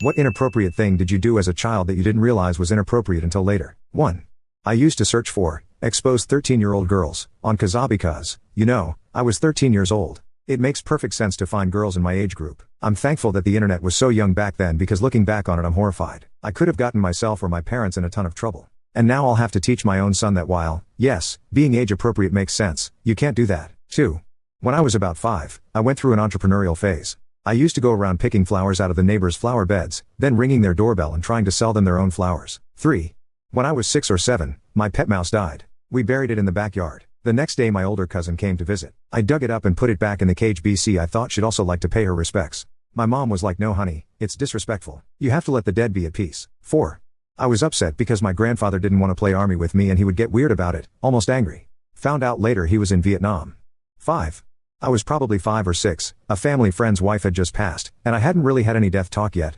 What inappropriate thing did you do as a child that you didn't realize was inappropriate until later? 1. I used to search for, expose 13-year-old girls, on Kazaa because, I was 13 years old. It makes perfect sense to find girls in my age group. I'm thankful that the internet was so young back then because looking back on it I'm horrified. I could have gotten myself or my parents in a ton of trouble. And now I'll have to teach my own son that while, yes, being age appropriate makes sense, you can't do that. 2. When I was about 5, I went through an entrepreneurial phase. I used to go around picking flowers out of the neighbors' flower beds, then ringing their doorbell and trying to sell them their own flowers. 3. When I was 6 or 7, my pet mouse died. We buried it in the backyard. The next day my older cousin came to visit. I dug it up and put it back in the cage. I thought she'd also like to pay her respects. My mom was like, "No honey, it's disrespectful. You have to let the dead be at peace." 4. I was upset because my grandfather didn't want to play army with me and he would get weird about it, almost angry. Found out later he was in Vietnam. 5. I was probably 5 or 6, a family friend's wife had just passed, and I hadn't really had any death talk yet,